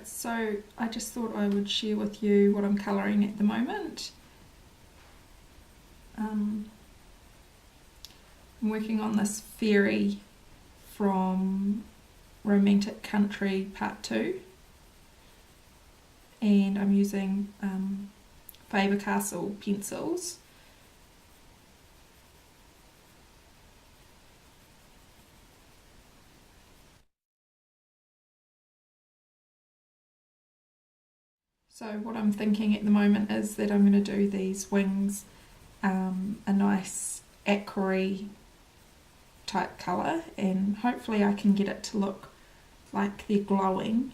Alright, so I just thought I would share with you what I'm colouring at the moment. I'm working on this fairy from Romantic Country Part 2, and I'm using Faber-Castell pencils. So what I'm thinking at the moment is that I'm going to do these wings a nice aquarelle type colour, and hopefully I can get it to look like they're glowing,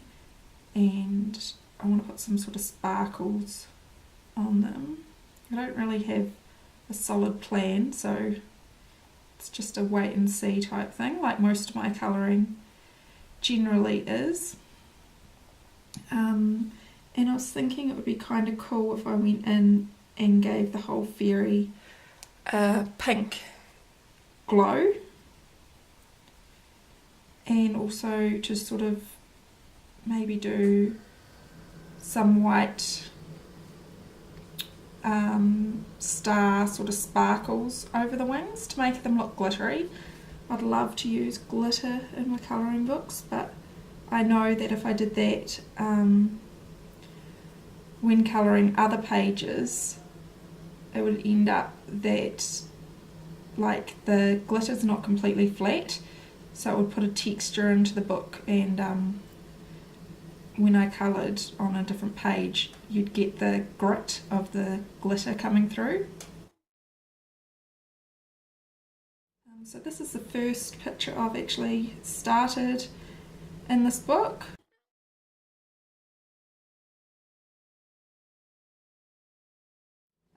and I want to put some sort of sparkles on them. I don't really have a solid plan, so it's just a wait and see type thing, like most of my colouring generally is. And I was thinking it would be kind of cool if I went in and gave the whole fairy a pink glow, and also just sort of maybe do some white star sort of sparkles over the wings to make them look glittery. I'd love to use glitter in my colouring books, but I know that if I did that when colouring other pages, it would end up that like the glitter's not completely flat, so it would put a texture into the book, and when I coloured on a different page you'd get the grit of the glitter coming through. So this is the first picture I've actually started in this book.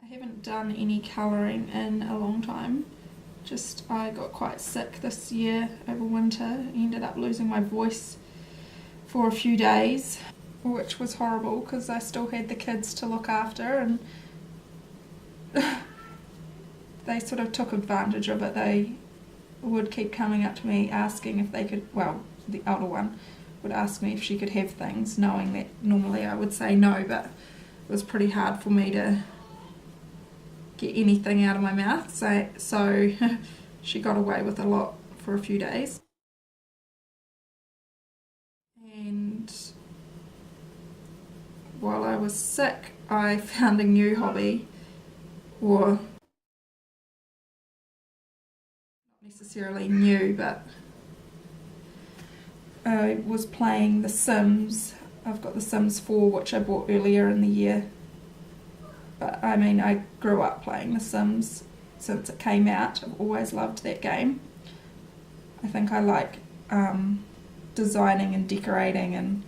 I haven't done any colouring in a long time. Just I got quite sick this year over winter, ended up losing my voice for a few days, which was horrible because I still had the kids to look after, and they sort of took advantage of it. They would keep coming up to me asking if they could, well, the older one would ask me if she could have things, knowing that normally I would say no, but it was pretty hard for me to get anything out of my mouth, so she got away with a lot for a few days. And while I was sick I found a new hobby, or not necessarily new, but I was playing The Sims. I've got The Sims 4, which I bought earlier in the year. But I mean, I grew up playing The Sims since it came out. I've always loved that game. I think I like designing and decorating and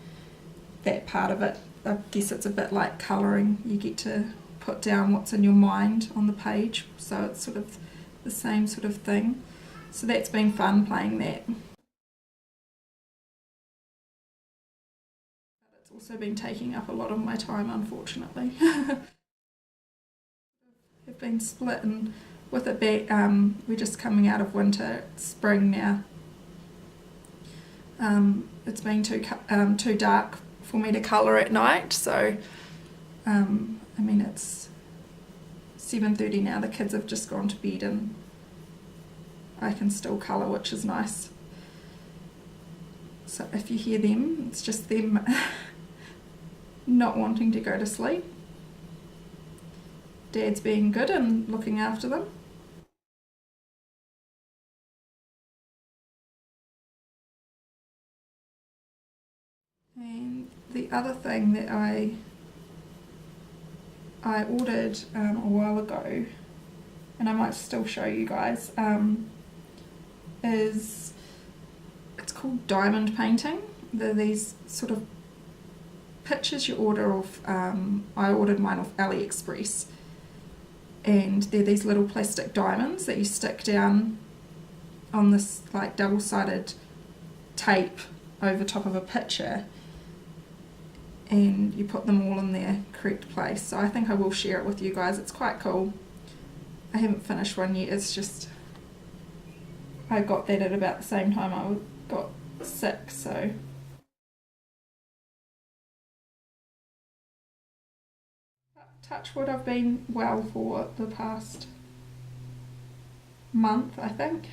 that part of it. I guess it's a bit like colouring. You get to put down what's in your mind on the page, so it's sort of the same sort of thing. So that's been fun playing that. But it's also been taking up a lot of my time, unfortunately. Have been split, and with it back, we're just coming out of winter, it's spring now. It's been too dark for me to colour at night, so I mean it's 7:30 now, the kids have just gone to bed and I can still colour, which is nice. So if you hear them, it's just them not wanting to go to sleep. Dad's being good and looking after them. And the other thing that I ordered a while ago, and I might still show you guys, is it's called diamond painting. They're these sort of pictures you order off, I ordered mine off AliExpress, and they're these little plastic diamonds that you stick down on this like double-sided tape over top of a picture, and you put them all in their correct place. So I think I will share it with you guys. It's quite cool. I haven't finished one yet. It's just I got that at about the same time I got sick, so touch wood, I've been well for the past month, I think.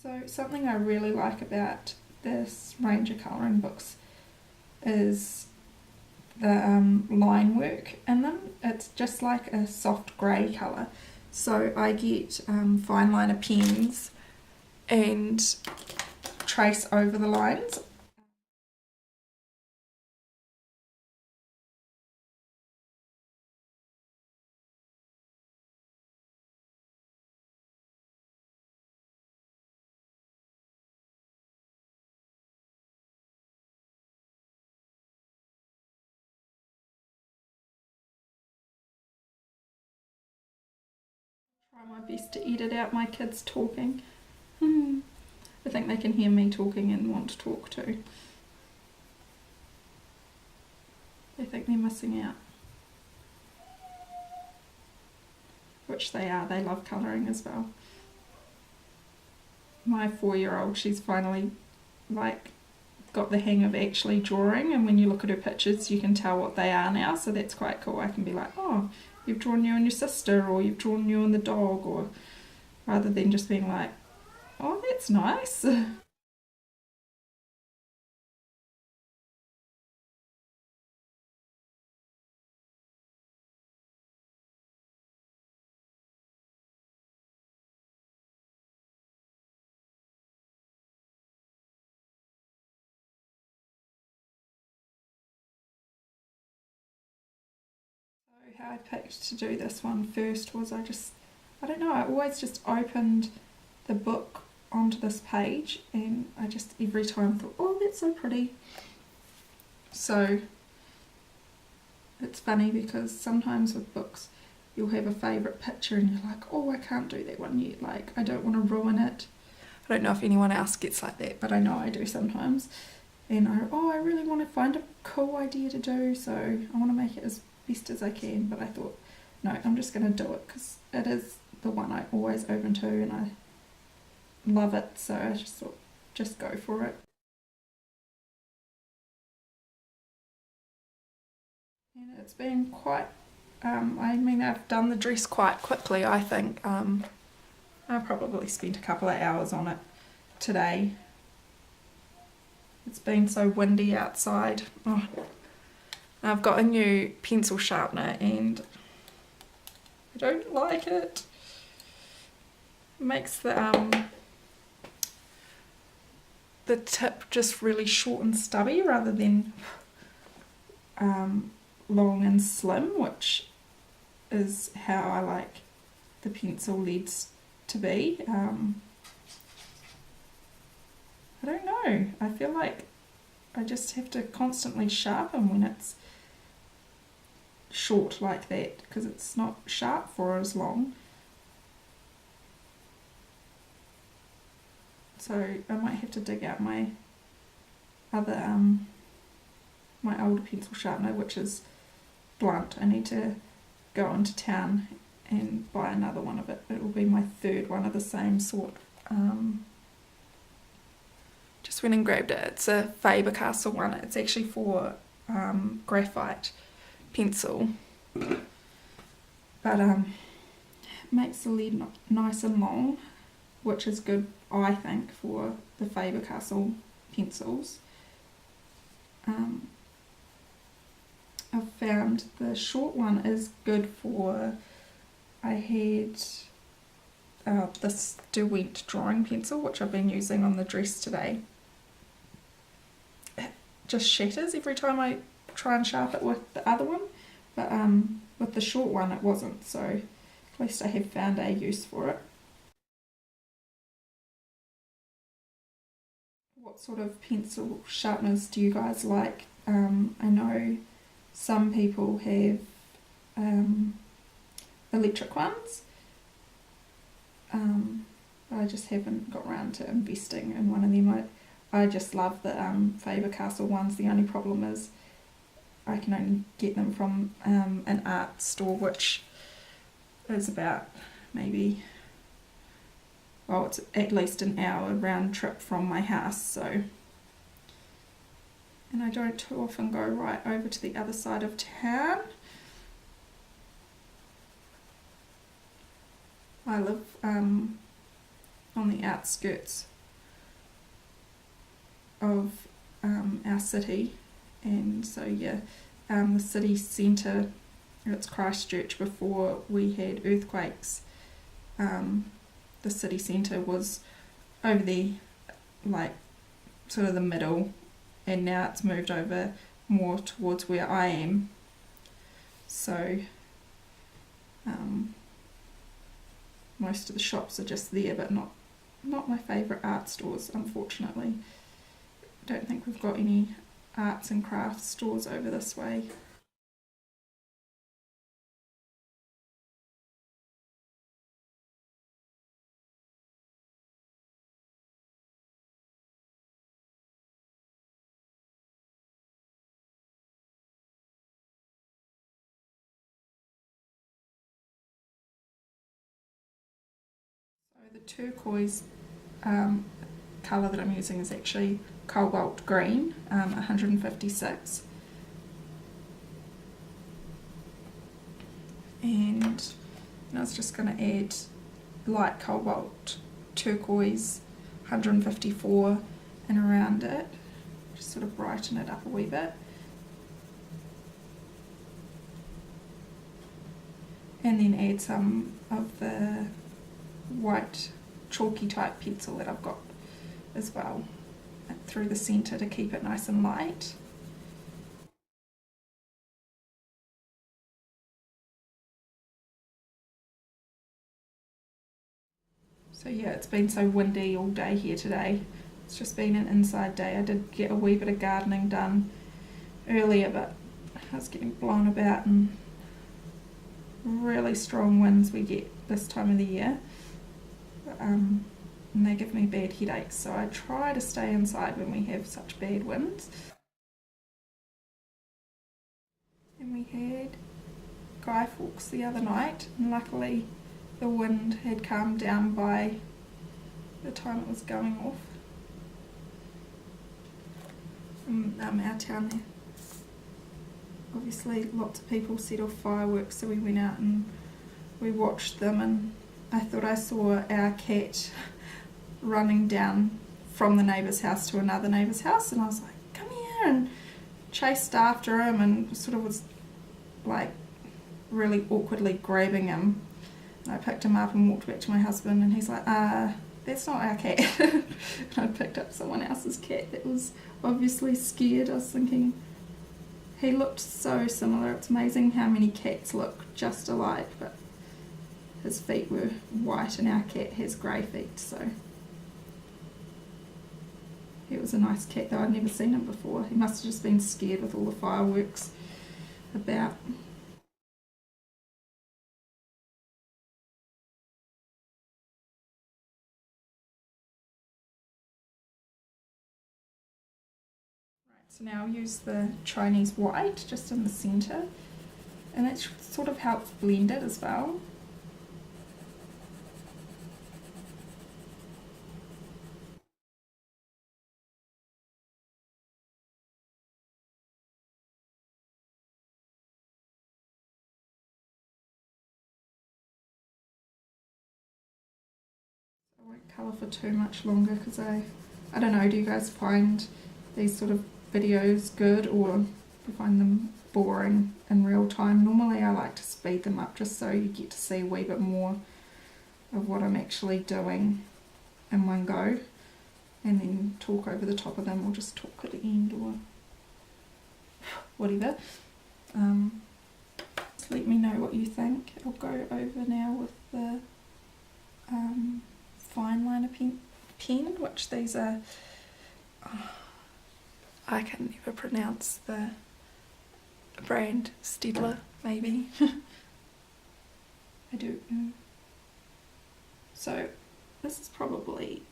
So something I really like about this range of colouring books is the line work in them. It's just like a soft grey colour. So I get fine liner pens and trace over the lines. Try my best to edit out my kids talking. I think they can hear me talking and want to talk too. They think they're missing out. Which they are, they love colouring as well. My 4-year-old, she's finally like got the hang of actually drawing, and when you look at her pictures you can tell what they are now, so that's quite cool. I can be like, oh, you've drawn you and your sister, or you've drawn you and the dog, or rather than just being like, oh, that's nice. So how I picked to do this one first was I don't know, I always just opened the book onto this page and I just every time thought, oh, that's so pretty. So it's funny because sometimes with books you'll have a favourite picture and you're like, oh, I can't do that one yet, like I don't want to ruin it. I don't know if anyone else gets like that, but I know I do sometimes. And I really want to find a cool idea to do, so I want to make it as best as I can, but I thought, no, I'm just going to do it because it is the one I always open to and I love it, so I just thought, just go for it. And it's been quite, I mean, I've done the dress quite quickly, I think. I probably spent a couple of hours on it today. It's been so windy outside. Oh. I've got a new pencil sharpener and I don't like it. It makes the tip just really short and stubby rather than long and slim, which is how I like the pencil leads to be. I don't know, I feel like I just have to constantly sharpen when it's short like that because it's not sharp for as long. So I might have to dig out my other my older pencil sharpener, which is blunt. I need to go into town and buy another one of it. It will be my third one of the same sort. Just went and grabbed it. It's a Faber-Castell one. It's actually for graphite pencil, but it makes the lead nice and long, which is good, I think, for the Faber-Castell pencils. I've found the short one is good for, I had this Derwent drawing pencil, which I've been using on the dress today. It just shatters every time I try and sharpen it with the other one, but with the short one it wasn't, so at least I have found a use for it. What sort of pencil sharpeners do you guys like? I know some people have electric ones. I just haven't got around to investing in one of them. I just love the Faber-Castell ones. The only problem is I can only get them from an art store, which is about maybe, well, it's at least an hour round trip from my house, so I don't too often go right over to the other side of town. I live on the outskirts of our city, and so yeah, the city centre, it's Christchurch. Before we had earthquakes, the city centre was over there, like sort of the middle, and now it's moved over more towards where I am. So most of the shops are just there, but not my favourite art stores, unfortunately. Don't think we've got any arts and crafts stores over this way. So the turquoise colour that I'm using is actually cobalt green, 156. And I was just going to add light cobalt turquoise 154 and around it, just sort of brighten it up a wee bit. And then add some of the white chalky type pencil that I've got as well through the centre to keep it nice and light. So yeah, it's been so windy all day here today. It's just been an inside day. I did get a wee bit of gardening done earlier, but I was getting blown about, and really strong winds we get this time of the year. And they give me bad headaches, so I try to stay inside when we have such bad winds. And we had Guy Fawkes the other night, and luckily the wind had calmed down by the time it was going off from our town there. Obviously lots of people set off fireworks, so we went out and we watched them, and I thought I saw our cat running down from the neighbour's house to another neighbour's house, and I was like, come here, and chased after him and sort of was like really awkwardly grabbing him. And I picked him up and walked back to my husband, and he's like, that's not our cat. And I picked up someone else's cat that was obviously scared. I was thinking, he looked so similar. It's amazing how many cats look just alike, but his feet were white and our cat has grey feet, so he was a nice cat, though I'd never seen him before. He must have just been scared with all the fireworks about. So now I'll use the Chinese white just in the centre, and that sort of helps blend it as well. I won't colour for too much longer because I don't know, do you guys find these sort of videos good, or do you find them boring in real time? Normally I like to speed them up just so you get to see a wee bit more of what I'm actually doing in one go, and then talk over the top of them, or just talk at the end, or whatever. Just let me know what you think. I'll go over now with the fine liner pen, which these are, I can never pronounce the brand, Stedler maybe. I don't know. So this is probably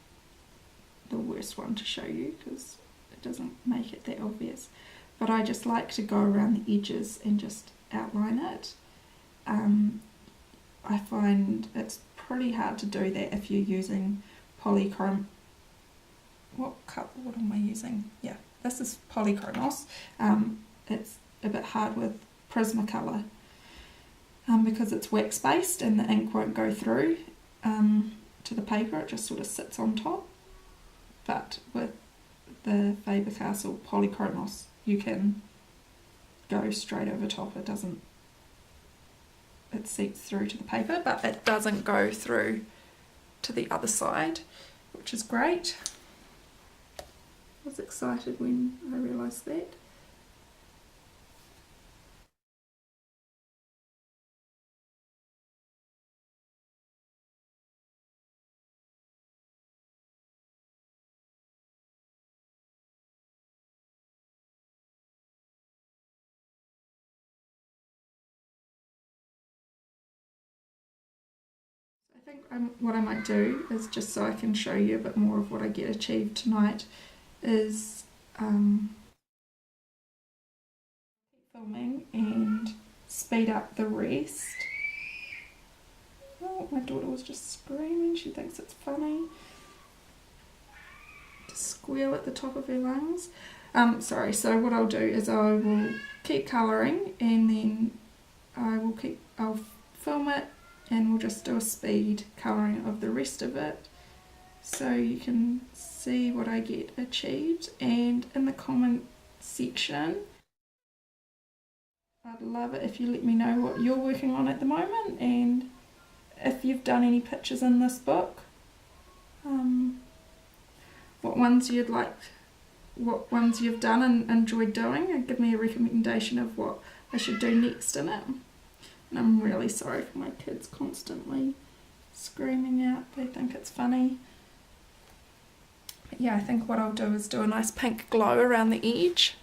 the worst one to show you because it doesn't make it that obvious, but I just like to go around the edges and just outline it. I find it's pretty hard to do that if you're using Polychromos. What am I using? Yeah, this is Polychromos. It's a bit hard with Prismacolor because it's wax based and the ink won't go through to the paper, it just sort of sits on top. But with the Faber-Castell Polychromos you can go straight over top. It seeps through to the paper, but it doesn't go through to the other side, which is great. I was excited when I realised that. I think what I might do is, just so I can show you a bit more of what I get achieved tonight, is filming and speed up the rest. Oh, my daughter was just screaming, she thinks it's funny to squeal at the top of her lungs. Sorry, so what I'll do is I will keep colouring and then I'll film it and we'll just do a speed colouring of the rest of it so you can see what I get achieved. And in the comment section, I'd love it if you let me know what you're working on at the moment and if you've done any pictures in this book, what ones you've done and enjoyed doing, and give me a recommendation of what I should do next in it. And I'm really sorry for my kids constantly screaming out, they think it's funny. But yeah, I think what I'll do is do a nice pink glow around the edge.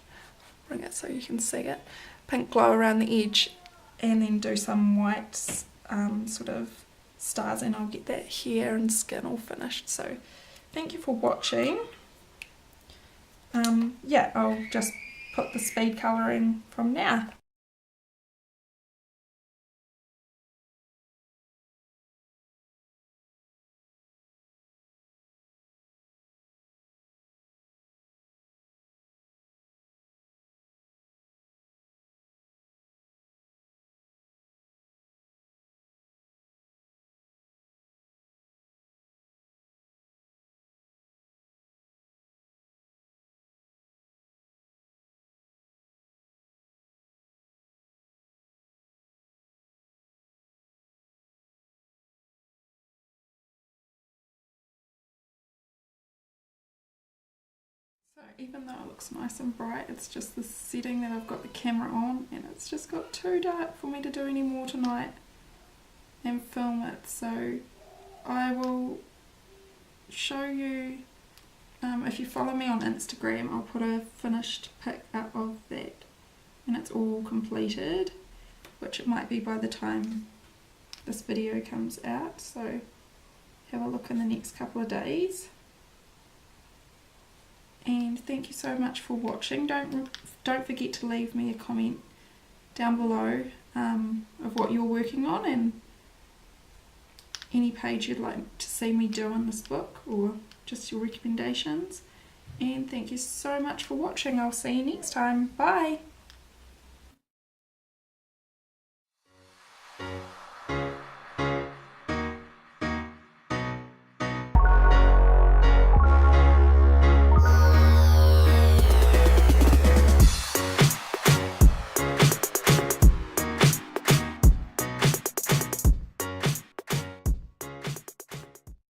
Bring it so you can see it. Pink glow around the edge, and then do some white sort of stars, and I'll get that hair and skin all finished. So thank you for watching. Yeah, I'll just put the speed colouring from now. So even though it looks nice and bright, it's just the setting that I've got the camera on, and it's just got too dark for me to do any more tonight and film it. So I will show you, if you follow me on Instagram, I'll put a finished pic up of that and it's all completed, which it might be by the time this video comes out, so have a look in the next couple of days. And thank you so much for watching. Don't forget to leave me a comment down below of what you're working on and any page you'd like to see me do in this book, or just your recommendations. And thank you so much for watching. I'll see you next time. Bye!